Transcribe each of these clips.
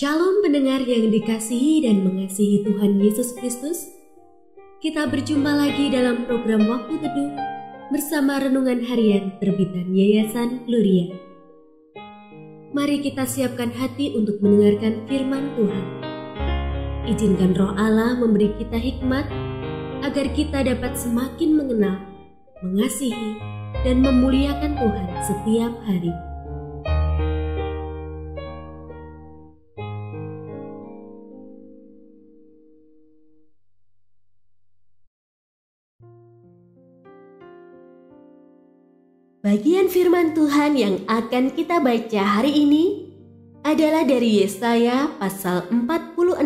Shalom pendengar yang dikasihi dan mengasihi Tuhan Yesus Kristus. Kita berjumpa lagi dalam program Waktu Teduh bersama Renungan Harian terbitan Yayasan Gloria. Mari kita siapkan hati untuk mendengarkan firman Tuhan. Izinkan Roh Allah memberi kita hikmat agar kita dapat semakin mengenal, mengasihi, dan memuliakan Tuhan setiap hari. Bagian firman Tuhan yang akan kita baca hari ini adalah dari Yesaya pasal 46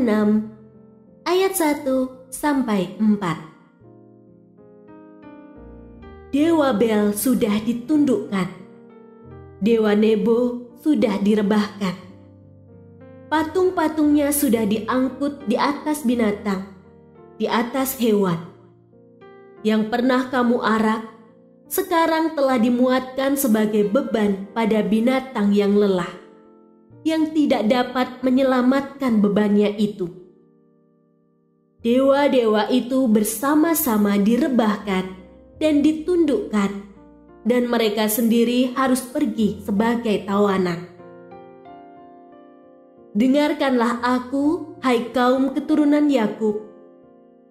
ayat 1 sampai 4. Dewa Bel sudah ditundukkan, Dewa Nebo sudah direbahkan. Patung-patungnya sudah diangkut di atas binatang, di atas hewan. Yang pernah kamu arak, sekarang telah dimuatkan sebagai beban pada binatang yang lelah, yang tidak dapat menyelamatkan bebannya itu. Dewa-dewa itu bersama-sama direbahkan dan ditundukkan, dan mereka sendiri harus pergi sebagai tawanan. Dengarkanlah aku, hai kaum keturunan Yakub,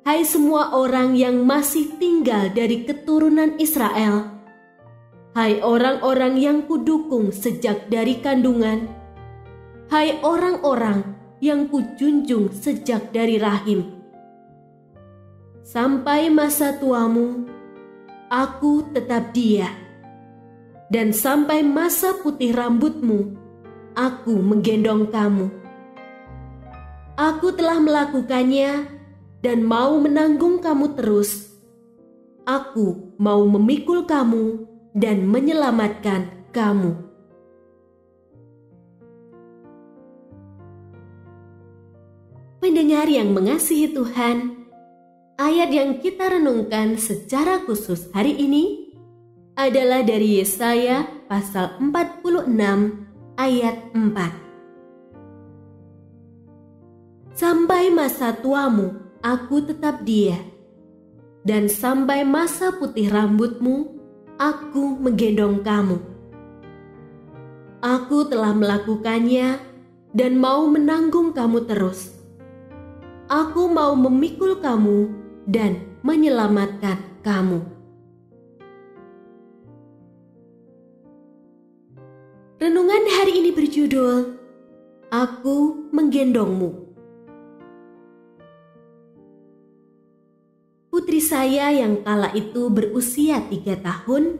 hai semua orang yang masih tinggal dari keturunan Israel, hai orang-orang yang kudukung sejak dari kandungan, hai orang-orang yang kujunjung sejak dari rahim. Sampai masa tuamu, aku tetap dia, dan sampai masa putih rambutmu, aku menggendong kamu. Aku telah melakukannya dan mau menanggung kamu terus. Aku mau memikul kamu dan menyelamatkan kamu. Pendengar yang mengasihi Tuhan, ayat yang kita renungkan secara khusus hari ini adalah dari Yesaya pasal 46 ayat 4. Sampai masa tuamu, aku tetap dia, dan sampai masa putih rambutmu, aku menggendong kamu. Aku telah melakukannya dan mau menanggung kamu terus. Aku mau memikul kamu dan menyelamatkan kamu. Renungan hari ini berjudul, Aku Menggendongmu. Putri saya yang kala itu berusia 3 tahun,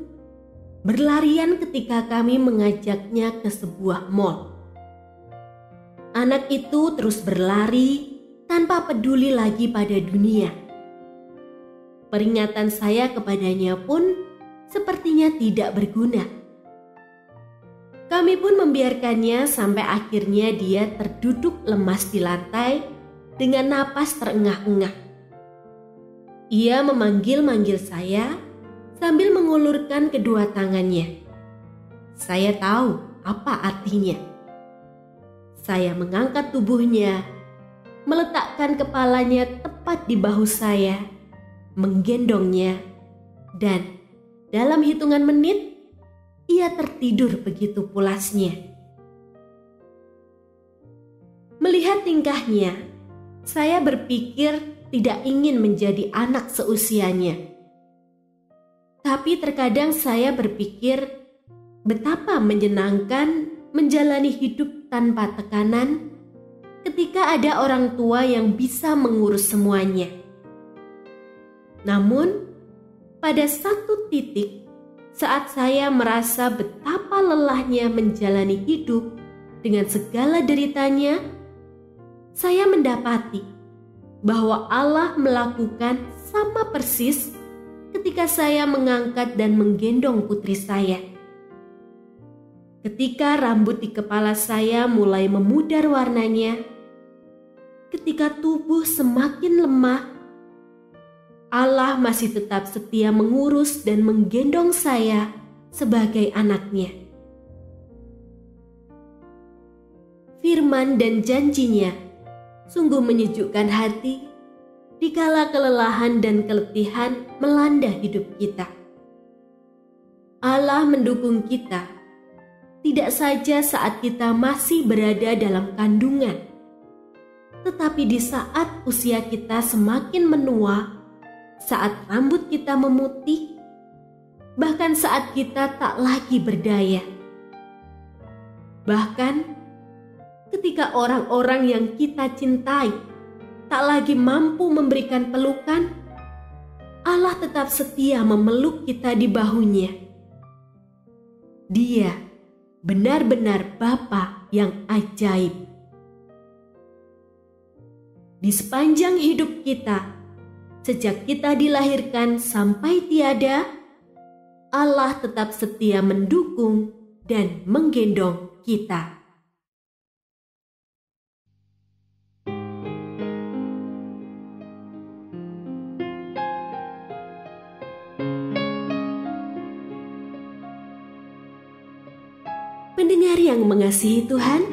berlarian ketika kami mengajaknya ke sebuah mal. Anak itu terus berlari tanpa peduli lagi pada dunia. Peringatan saya kepadanya pun sepertinya tidak berguna. Kami pun membiarkannya sampai akhirnya dia terduduk lemas di lantai dengan napas terengah-engah. Ia memanggil-manggil saya sambil mengulurkan kedua tangannya. Saya tahu apa artinya. Saya mengangkat tubuhnya, meletakkan kepalanya tepat di bahu saya, menggendongnya, dan dalam hitungan menit, ia tertidur begitu pulasnya. Melihat tingkahnya, saya berpikir tidak ingin menjadi anak seusianya. Tapi terkadang saya berpikir betapa menyenangkan menjalani hidup tanpa tekanan ketika ada orang tua yang bisa mengurus semuanya. Namun, pada satu titik saat saya merasa betapa lelahnya menjalani hidup dengan segala deritanya, saya mendapati bahwa Allah melakukan sama persis ketika saya mengangkat dan menggendong putri saya. Ketika rambut di kepala saya mulai memudar warnanya, ketika tubuh semakin lemah, Allah masih tetap setia mengurus dan menggendong saya sebagai anaknya. firman dan janji-Nya sungguh menyejukkan hati dikala kelelahan dan keletihan melanda hidup kita. Allah mendukung kita, tidak saja saat kita masih berada dalam kandungan, tetapi di saat usia kita semakin menua, saat rambut kita memutih, bahkan saat kita tak lagi berdaya. Bahkan ketika orang-orang yang kita cintai tak lagi mampu memberikan pelukan, Allah tetap setia memeluk kita di bahunya. Dia benar-benar Bapa yang ajaib. Di sepanjang hidup kita, sejak kita dilahirkan sampai tiada, Allah tetap setia mendukung dan menggendong kita. Pendengar yang mengasihi Tuhan,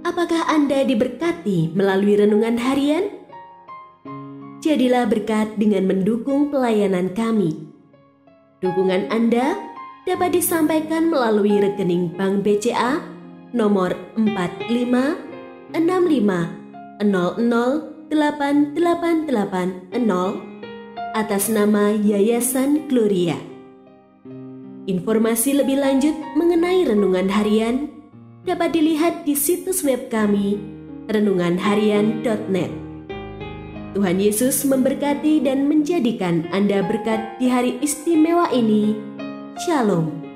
apakah Anda diberkati melalui renungan harian? Jadilah berkat dengan mendukung pelayanan kami. Dukungan Anda dapat disampaikan melalui rekening Bank BCA nomor 4565008880 atas nama Yayasan Gloria. Informasi lebih lanjut mengenai renungan harian dapat dilihat di situs web kami renunganharian.net. Tuhan Yesus memberkati dan menjadikan Anda berkat di hari istimewa ini. Shalom.